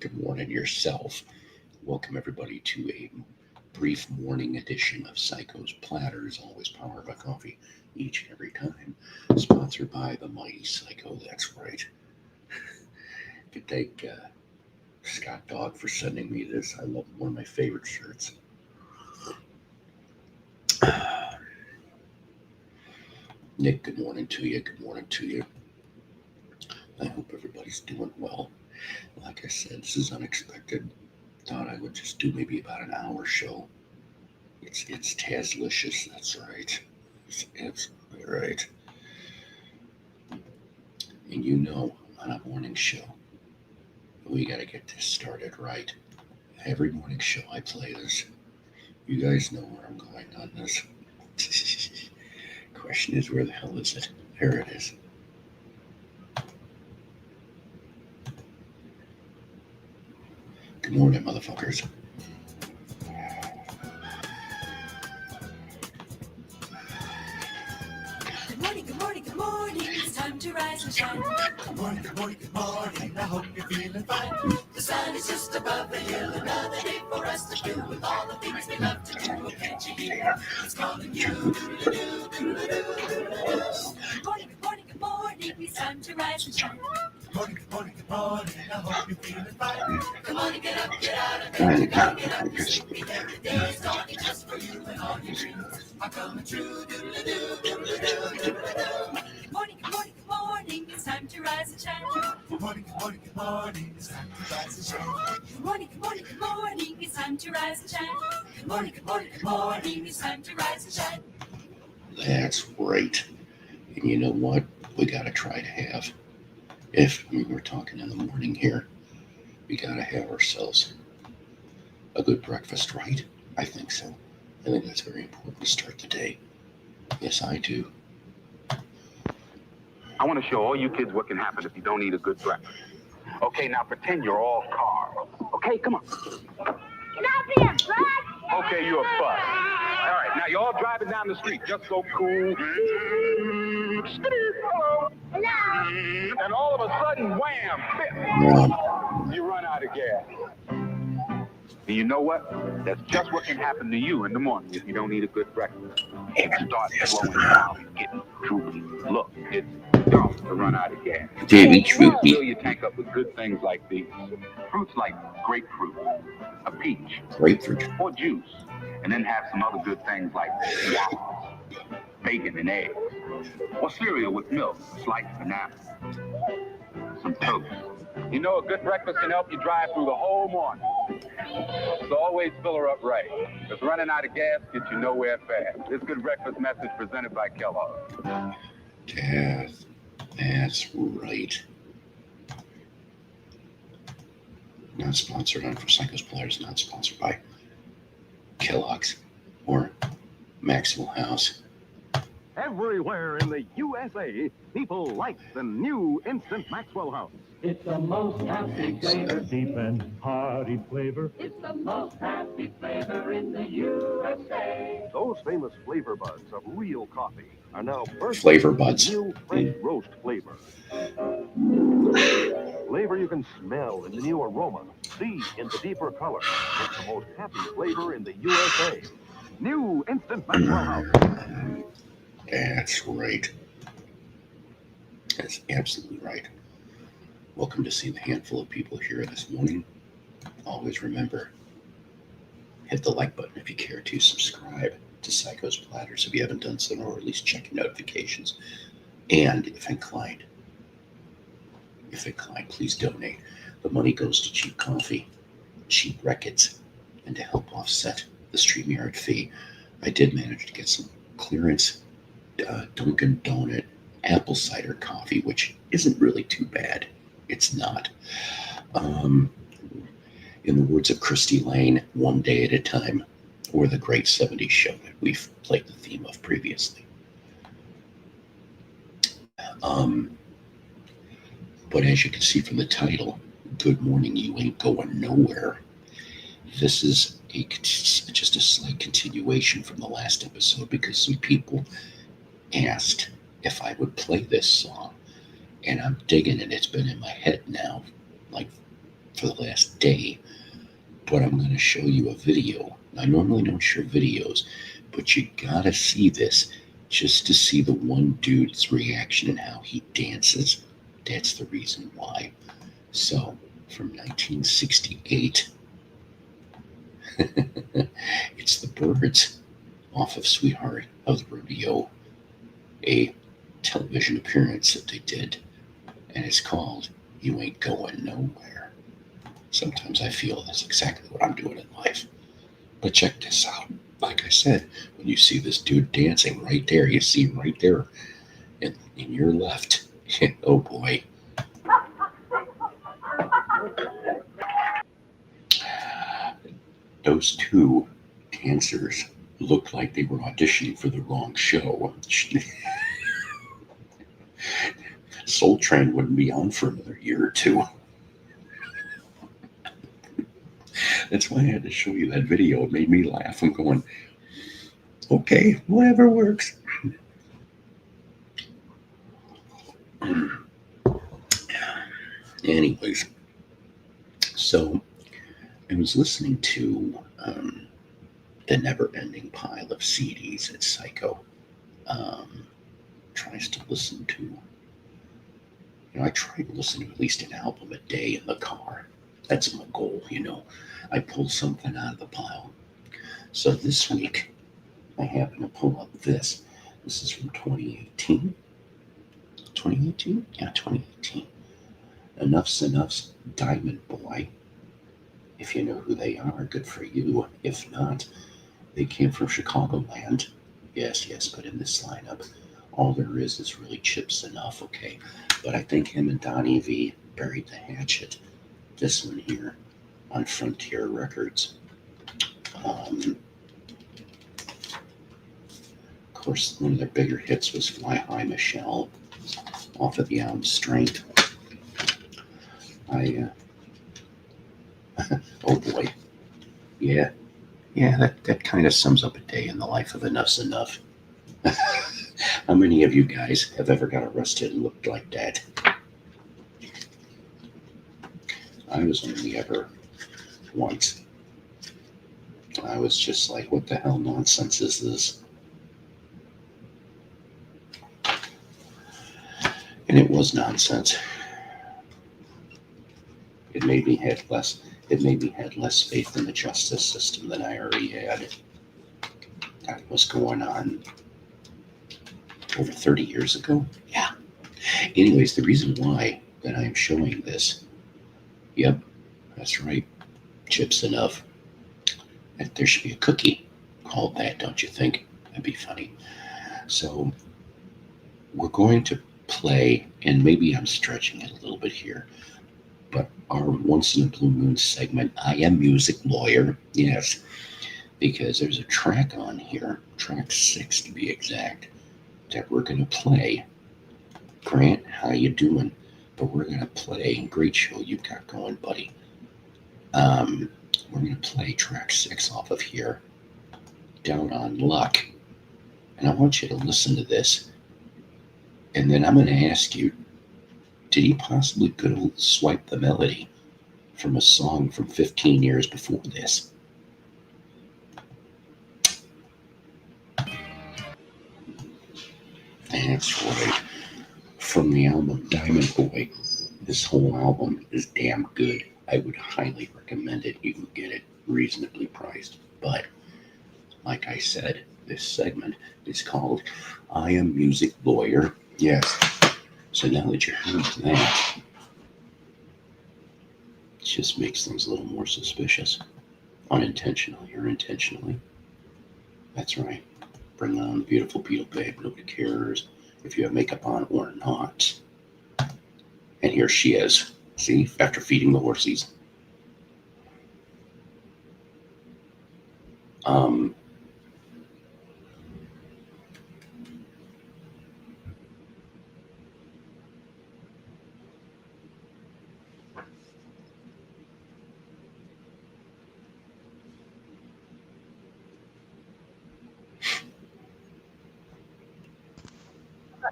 Good morning yourself. Welcome everybody to a brief morning edition of Psycho's Platters, always powered by coffee each and every time. Sponsored by the mighty Psycho, that's right. Could thank Scott Dog for sending me this. I love one of my favorite shirts. Nick, good morning to you. Good morning to you. I hope everybody's doing well. Like I said, this is unexpected. Thought I would just do maybe about an hour show. It's Tazlicious, that's right. It's absolutely right. And you know, on a morning show, we gotta get this started right. Every morning show I play this. You guys know where I'm going on this. Question is, where the hell is it? There it is. Good morning, motherfuckers. Good morning, it's time to rise and shine. Good morning, I hope you're feeling fine. The sun is just above the hill, another day for us to do with all the things we love to do. Can't you hear? It's calling you. Good morning, it's time to rise and shine. Good morning, I hope you're feeling fine. Come on and get up, get out of bed, get up, you're sleepy, every day is dawning just for you and all your dreams are coming true. Good morning, it's time to rise and shine. Good morning, it's time to rise and shine. Good morning, it's time to rise and shine. Good morning, it's time to rise and shine. That's right. And you know what? We gotta try to have, if we're talking in the morning here, we gotta have ourselves a good breakfast, right? I think so. I think that's very important to start the day. Yes, I do. I want to show all you kids what can happen if you don't eat a good breakfast. Okay, now pretend you're all cars. Okay, come on. Can I be a bus? Okay, you're a bus. All right, now you're all driving down the street, just so cool. No. And all of a sudden, wham, Yeah. you run out of gas. And you know what? That's just what can happen to you in the morning if you don't eat a good breakfast. You start slowing down and getting droopy. Look, it's dumb to run out of gas. Baby Fill Troopy. your tank up with good things like these. Fruits like grapefruit, a peach, Grapefruit. or juice. And then have some other good things like waffles, bacon and eggs. Or cereal with milk, sliced banana, some toast. You know, a good breakfast can help you drive through the whole morning. So always fill her up right, because running out of gas gets you nowhere fast. This good breakfast message presented by Kellogg's. That's right. Not sponsored on For Psycho's Players, not sponsored by Kellogg's or Maxwell House. Everywhere in the USA, people like the new Instant Maxwell House. It's the most happy flavor, Deep and hearty flavor. it's the most happy flavor in the USA. Those famous flavor buds of real coffee are now bursting Flavor with buds. new fresh roast flavor. Flavor you can smell in the new aroma, see in the deeper color. It's the most happy flavor in the USA. New Instant Maxwell House. That's right. That's absolutely right. Welcome to see the handful of people here this morning. Always remember, hit the like button if you care to. Subscribe to Psycho's Platters if you haven't done so, or at least check your notifications. And if inclined, please donate. The money goes to cheap coffee, cheap records, and to help offset the StreamYard fee. I did manage to get some clearance Dunkin' Donut apple cider coffee, which isn't really too bad. It's not. In the words of Christy Lane, one day at a time, or the Great 70s Show that we've played the theme of previously. But as you can see from the title, Good Morning, You Ain't Going Nowhere. This is just a slight continuation from the last episode because some people asked if I would play this song, and I'm digging it. It's been in my head now like for the last day, but I'm going to show you a video. I normally don't show videos, but you gotta see this just to see the one dude's reaction and how he dances. That's the reason why. So, from 1968, it's the Byrds off of Sweetheart of the Rodeo, a television appearance that they did, and it's called You Ain't Going Nowhere. Sometimes I feel that's exactly what I'm doing in life. But check this out. Like I said, when you see this dude dancing right there, you see right there in your left. Oh boy. Those two dancers looked like they were auditioning for the wrong show. Soul Train wouldn't be on for another year or two. That's why I had to show you that video. It made me laugh. I'm going, okay, whatever works. Anyways, so I was listening to the never-ending pile of CDs that Psycho tries to listen to. I try to listen to at least an album a day in the car. That's my goal, I pull something out of the pile. So this week, I happen to pull up this. This is from 2018. 2018? Yeah, 2018. Enough's Enough's Diamond Boy. If you know who they are, good for you. If not, they came from Chicagoland. Yes, but in this lineup, all there is really Chips Enough, okay? But I think him and Donnie V buried the hatchet. This one here on Frontier Records. Of course, one of their bigger hits was Fly High Michelle off of the album Strength. Oh boy. Yeah, that kind of sums up a day in the life of Enough's Enough. How many of you guys have ever got arrested and looked like that? I was only ever once. I was just like, what the hell nonsense is this? And it was nonsense. It made me have less faith in the justice system than I already had. That was going on over 30 years ago. Yeah. Anyways, the reason why that I am showing this, yep, that's right, Chips Enough. There should be a cookie called that, don't you think? That'd be funny. So we're going to play, and maybe I'm stretching it a little bit here, but our Once in a Blue Moon segment, I Am Music Lawyer, yes, because there's a track on here, track 6 to be exact, that we're going to play. Grant, how you doing? But we're going to play, great show you've got going, buddy. We're going to play track 6 off of here, Down on Luck. And I want you to listen to this. And then I'm going to ask you, did he possibly could have swiped the melody from a song from 15 years before this? That's right. From the album Diamond Boy. This whole album is damn good. I would highly recommend it. You can get it reasonably priced. But, like I said, this segment is called I Am Music Lawyer. Yes. So now that you have that, it just makes things a little more suspicious. Unintentionally or intentionally. That's right. Bring on the beautiful Beetle Babe. Nobody cares if you have makeup on or not. And here she is. See, after feeding the horsies.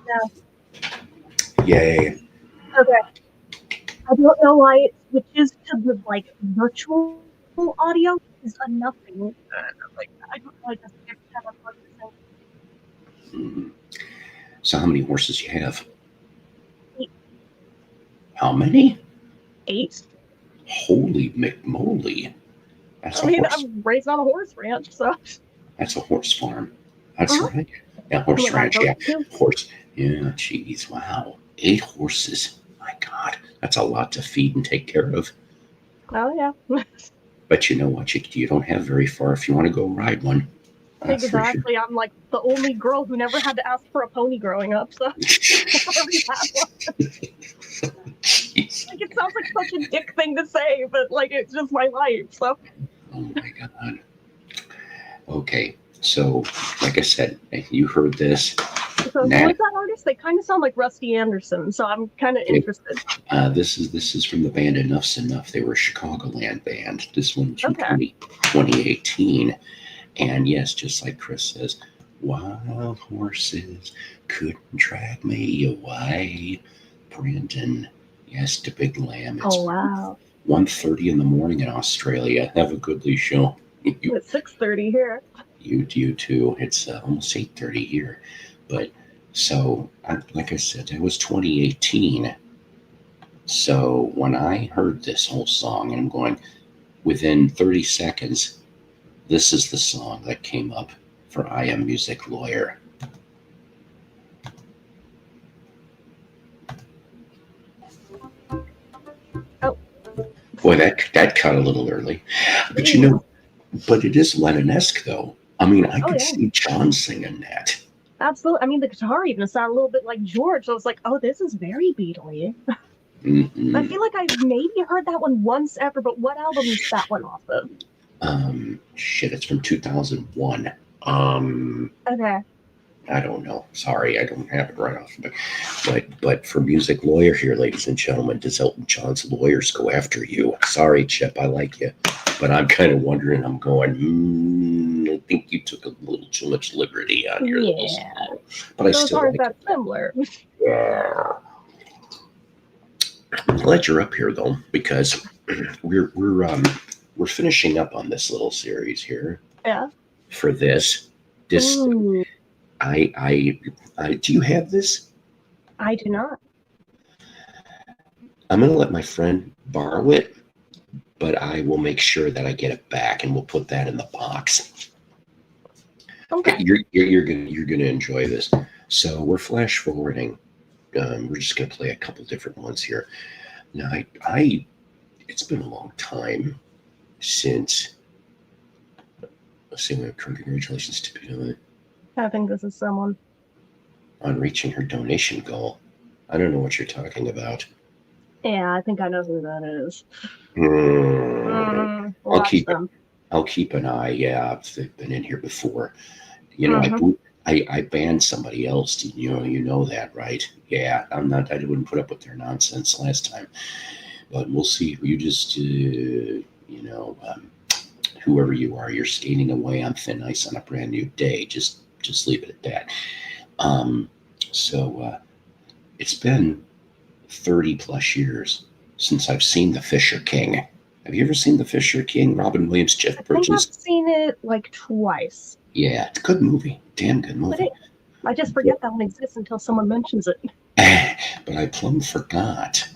No. Yay. Okay. I don't know why it's switches to the like virtual audio is a nothing. Like I don't know, I just have a fun thing. So how many horses you have? 8. How many? 8. Holy McMoly. That's I mean, horse. I'm raised on a horse ranch, so. That's a horse farm. That's Uh-huh. right. Yeah, horse Well, ranch. Yeah, too. horse. Yeah, geez, wow. 8 horses. My God, that's a lot to feed and take care of. Oh yeah. But you know what? You don't have very far if you want to go ride one. That's for Exactly. I'm like the only girl who never had to ask for a pony growing up, so sure. I already had one. Jeez. Like it sounds like such a dick thing to say, but like it's just my life. So Oh my God. Okay, so like I said, you heard this. who Nat- is that artist? They kind of sound like Rusty Anderson, so I'm kind of Okay. interested. This is from the band Enough's Enough. They were a Chicagoland band. This one was from Okay. 2018. And yes, just like Chris says, wild horses couldn't drag me away. Brandon, yes, to Big Lamb. It's Oh wow. 1:30 in the morning in Australia. Have a goodly show. You, It's 6:30 here. you too. It's almost 8:30 here. But so, like I said, it was 2018. So when I heard this whole song, and I'm going, within 30 seconds, this is the song that came up for I Am Music Lawyer. Oh. Boy, that cut a little early. But you know, but it is Lennon-esque though. I mean, I could yeah. see John singing that. Absolutely. I mean, the guitar even sounded a little bit like George. So I was like, oh, this is very Beatle-y. Mhm. I feel like I've maybe heard that one once ever, but what album is that one off of? Shit, it's from 2001. Okay. I don't know. Sorry, I don't have it right off. But for Music Lawyer here, ladies and gentlemen, does Elton John's lawyers go after you? Sorry, Chip, I like you, but I'm kind of wondering. I'm going. I think you took a little too much liberty on your little song. But I Those still aren't like that similar. Yeah. I'm glad you're up here though, because we're finishing up on this little series here. Yeah. For this, Ooh, I do you have this? I do not. I'm gonna let my friend borrow it, but I will make sure that I get it back, and we'll put that in the box. Okay. You're gonna enjoy this. So we're flash forwarding. We're just gonna play a couple different ones here. Now, it's been a long time since. Let's see. Congratulations to I think this is someone. on reaching her donation goal. I don't know what you're talking about. Yeah, I think I know who that is. I'll Watch keep them. I'll keep an eye. Yeah, they've been in here before. You know, I banned somebody else. You know that, right? Yeah, I wouldn't put up with their nonsense last time. But we'll see. You just, whoever you are, you're skating away on thin ice on a brand new day. Just leave it at that. So it's been 30 plus years since I've seen The Fisher King. Have you ever seen The Fisher King? Robin Williams, Jeff I think Bridges. I've seen it like twice. Yeah, it's a good movie. Damn good movie. I just forget that one exists until someone mentions it. But I plumb forgot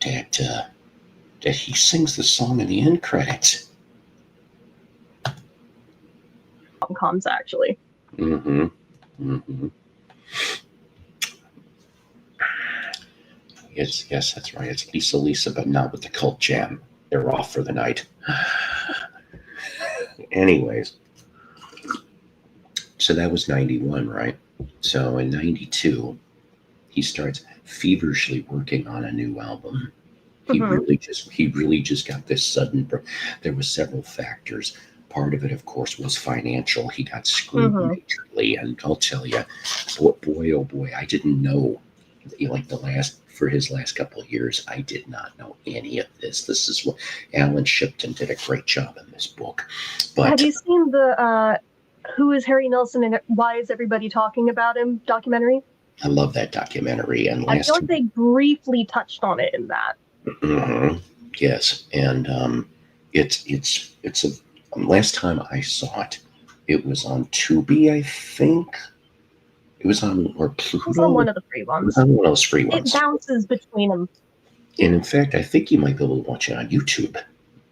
that he sings the song in the end credits. Rom-coms, actually. Mm-hmm. Mm-hmm. Yes, that's right. It's Lisa, but not with the Cult Jam. They're off for the night. Anyways, so that was 91, right? So in 92, he starts feverishly working on a new album. He really just got this sudden. There was several factors. Part of it, of course, was financial. He got screwed majorly, and I'll tell you, boy, oh boy, I didn't know. Like for his last couple of years, I did not know any of this. This is what Alan Shipton did a great job in this book. But have you seen the Who is Harry Nilsson and Why is Everybody Talking About Him documentary? I love that documentary. And I feel like they briefly touched on it in that. Mhm. Yes, and it's a. Last time I saw it, it was on Tubi, I think. It was on or It's on Pluto. one of the free It was ones. on one of those free It ones. bounces between them. And in fact, I think you might be able to watch it on YouTube,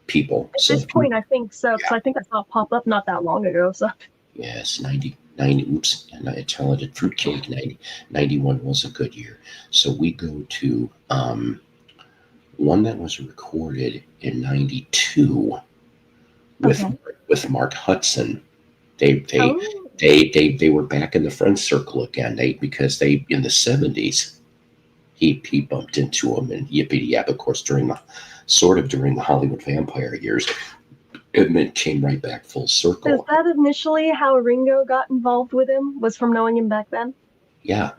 people. At So this if you, point, I think so, because I think I saw it pop up not that long ago. So yes, 90, oops, and I talented fruitcake 91 was a good year. So we go to one that was recorded in 92 with Okay. with Mark Hudson. They Oh, they were back in the friend circle again. Because they in the 70s he bumped into him and yippity yap. Of course, during the Hollywood vampire years, it came right back full is circle. that initially how Ringo got involved with him? Was from knowing him back then? Yeah,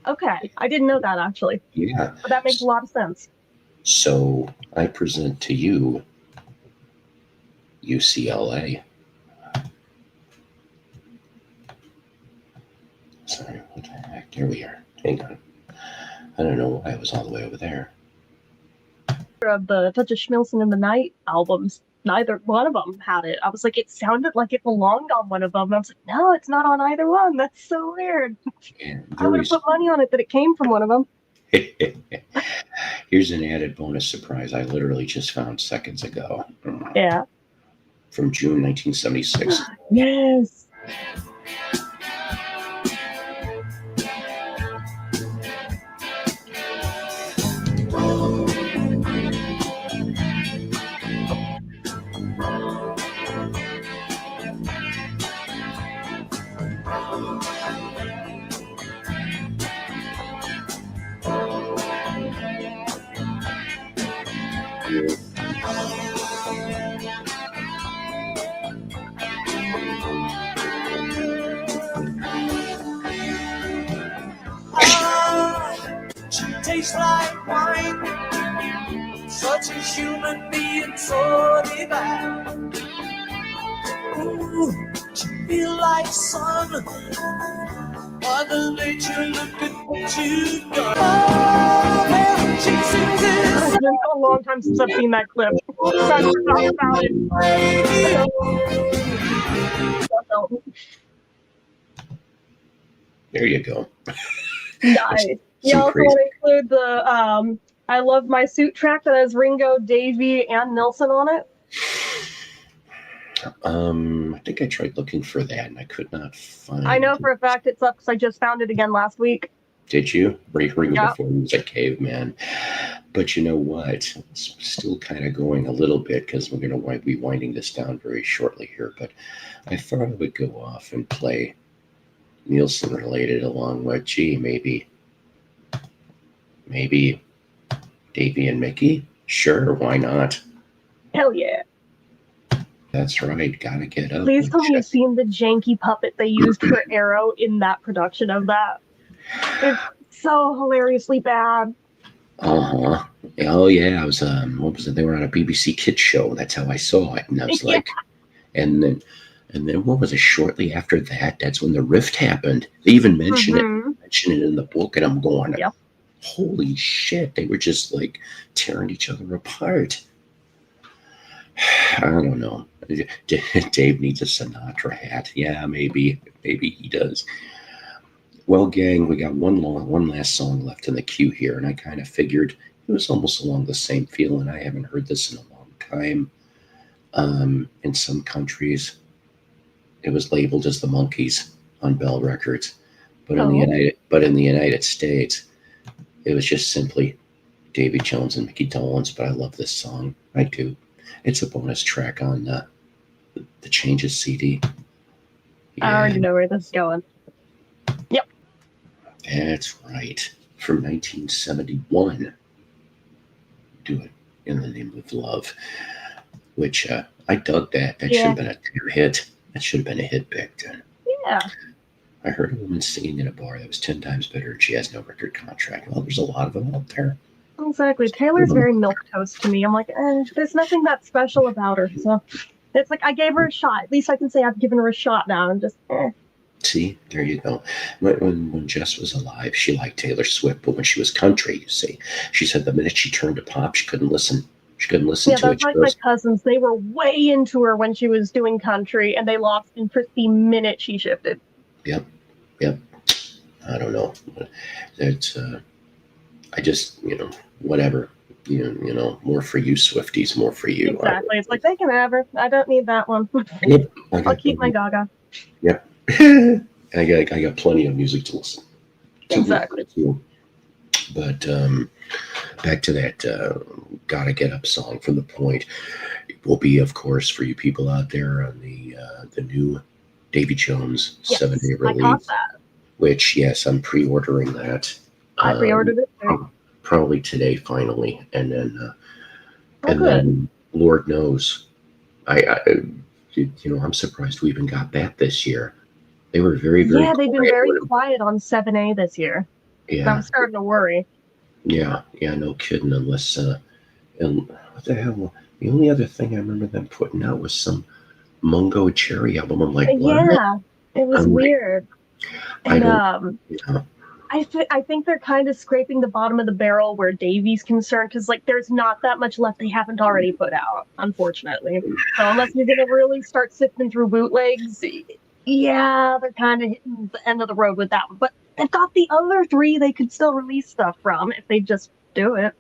Okay, I didn't know that actually, yeah. but that makes a lot of sense. So I present to you UCLA. Sorry, what the heck? There we are. Hang on. I don't know why I was all the way over there. Of the Touch of Schmilson in the Night albums, neither one of them had it. I was like, it sounded like it belonged on one of them. I was like, no, it's not on either one. That's so weird. And I would have put money on it that it came from one of them. Here's an added bonus surprise I literally just found seconds ago. Yeah. From June 1976. Yes. She tastes like wine, such a human being so divine. Ooh, she feel like sun, Mother Nature, look at what you've done. Oh, well, she sings this It's been a long time since I've seen that clip. I forgot about it. radio. There you go. Nice. You Some also crazy. want to include the I Love My Suit track that has Ringo, Davey, and Nilsson on it. I think I tried looking for that and I could not find. I know for a fact it's up because I just found it again last week. Did you? Ringo Yeah. before he was a caveman. But you know what? It's still kind of going a little bit because we're going to be winding this down very shortly here. But I thought I would go off and play Nielsen related along with, maybe Davey and Mickey. Sure, why not? Hell yeah. That's right. Gotta get up. Please tell me you've seen the janky puppet they used for Arrow in that production of that. It's so hilariously bad. Uh-huh. Oh yeah, I was what was it? They were on a BBC Kids show. That's how I saw it. And I was like, and then what was it? Shortly after that, that's when the rift happened. They even mention it in the book, and I'm going, Yep. holy shit, they were just like tearing each other apart. I don't know. Dave needs a Sinatra hat. Yeah, maybe he does. Well, gang, we got one last song left in the queue here, and I kind of figured it was almost along the same feeling. I haven't heard this in a long time. In some countries, it was labeled as the Monkees on Bell Records, but in the United States, it was just simply Davy Jones and Mickey Dolenz. But I love this song. I do. It's a bonus track on the Changes CD. I already know where this is going. Yep. That's right. From 1971. Do It in the Name of Love. Which I dug that. That should have been a hit. That should have been a hit back then. Yeah. I heard a woman singing in a bar that was 10 times better and she has no record contract. Well, there's a lot of them out there. Exactly. Taylor's very milquetoast to me. I'm like, there's nothing that special about her. So it's like I gave her a shot. At least I can say I've given her a shot now. And just See, there you go. When Jess was alive, she liked Taylor Swift, but when she was country, you see, she said the minute she turned to pop, she couldn't listen. She couldn't listen Yeah, to it. that's She like my goes, cousins. They were way into her when she was doing country, and they lost interest the minute she shifted. Yep. I don't know. It's I just, whatever. More for you, Swifties. More for you. Exactly. It's like, they can have her. I don't need that one. Yep. I'll keep my Gaga. Yep. I got plenty of music to listen to. Exactly. But back to that "Gotta Get Up" song from The Point. It will be, of course, for you people out there on the new Davy Jones Yes, 7-day I release. caught that. Which, yes, I'm pre-ordering that. I pre-ordered it too. Probably today, finally, and then Oh, good. then Lord knows, I'm surprised we even got that this year. They were very, very Yeah, they've been quiet very when- quiet on 7A this year. yeah, I'm starting to worry. yeah, no kidding. Unless and what the hell? The only other thing I remember them putting out was some Mungo Cherry album. I'm like, what? Yeah, it was I'm like, weird. I And don't- Yeah. I think they're kind of scraping the bottom of the barrel where Davy's concerned, because there's not that much left they haven't already put out, unfortunately. So unless you're gonna really start sifting through bootlegs, yeah, they're kind of hitting the end of the road with that one. But they've got the other 3 they could still release stuff from if they just do it.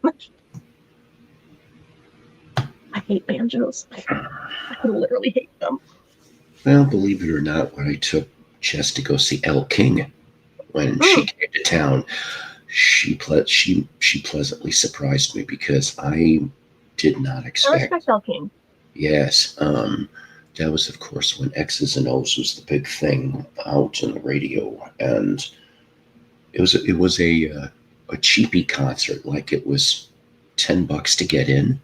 I hate banjos. I literally hate them. Well, believe it or not, when I took Jess to go see Elle King when she came to town, she pleasantly surprised me because I did not I expect. respect El King. Yes, that was, of course, when X's and O's was the big thing out on the radio, and it was a cheapy concert, like it was $10 to get in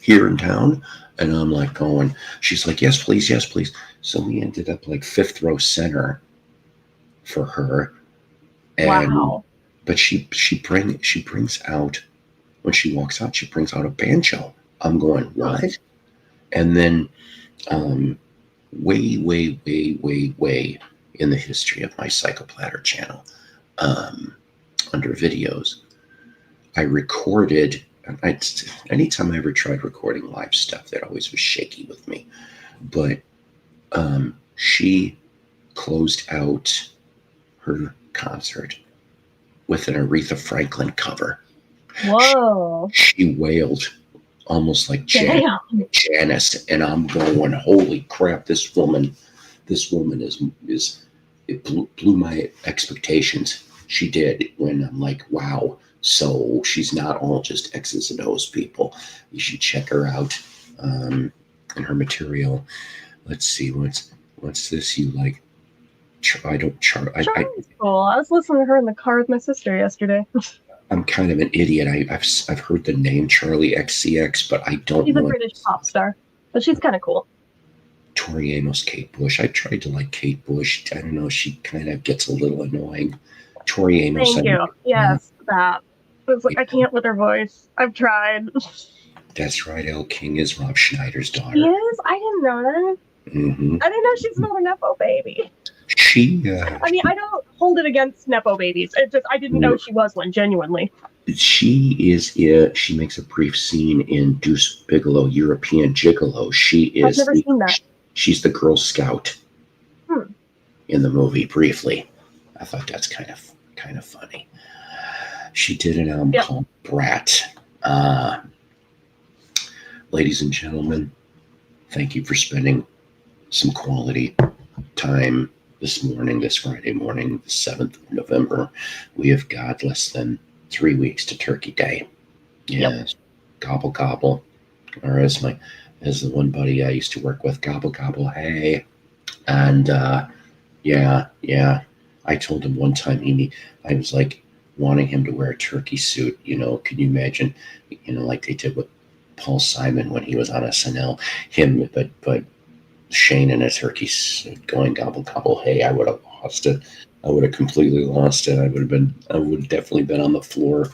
here in town, and I'm like going. She's like, yes, please, yes, please. So we ended up like 5th row center for her, and Wow. but she brings out, when she walks out, she brings out a banjo. I'm going, what? And then way in the history of my Psychoplatter channel, under videos, I recorded. Anytime I ever tried recording live stuff, that always was shaky with me. But she closed out her concert with an Aretha Franklin cover. Whoa. She wailed almost like Damn. Janice, and I'm going, holy crap! This woman is it blew my expectations. She did, when I'm like, wow. So she's not all just X's and O's people. You should check her out and her material. Let's see, what's this you like? Charlie's cool. I was listening to her in the car with my sister yesterday. I'm kind of an idiot. I've heard the name Charlie XCX, but I don't She's a know. British pop star, but she's kind of cool. Tori Amos, Kate Bush. I tried to like Kate Bush. I don't know. She kind of gets a little annoying. Tori Amos. Thank you. Yes, that. It's like, I can't with her voice. I've tried. That's right. Elle King is Rob Schneider's daughter. Yes, I didn't know that. Mm-hmm. I didn't know she's not a Nepo baby. She. I mean, I don't hold it against Nepo babies. It's just I didn't know she was one, genuinely. She is. She makes a brief scene in Deuce Bigelow, European Gigolo. She is. I've never seen that. She's the Girl Scout in the movie. Briefly, I thought that's kind of funny. She did an album called Brat. Ladies and gentlemen, thank you for spending some quality time this Friday morning, the 7th of November. We have got less than 3 weeks to Turkey Day. Yes. Gobble gobble. Or as the one buddy I used to work with, gobble gobble, hey. And yeah. I told him one time I was like wanting him to wear a turkey suit, can you imagine, like they did with Paul Simon when he was on SNL, but Shane in a turkey suit going gobble gobble, hey. I would have lost it. I would have completely lost it. I would have definitely been on the floor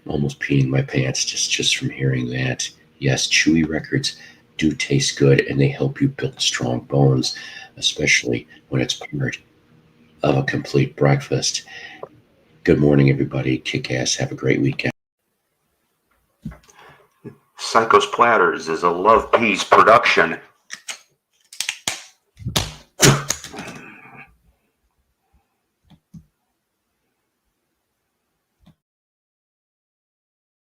almost peeing my pants just from hearing that. Yes, Chewy records do taste good, and they help you build strong bones, especially when it's paired of a complete breakfast. Good morning, everybody. Kick ass. Have a great weekend. Psychos Platters is a Love Peas production.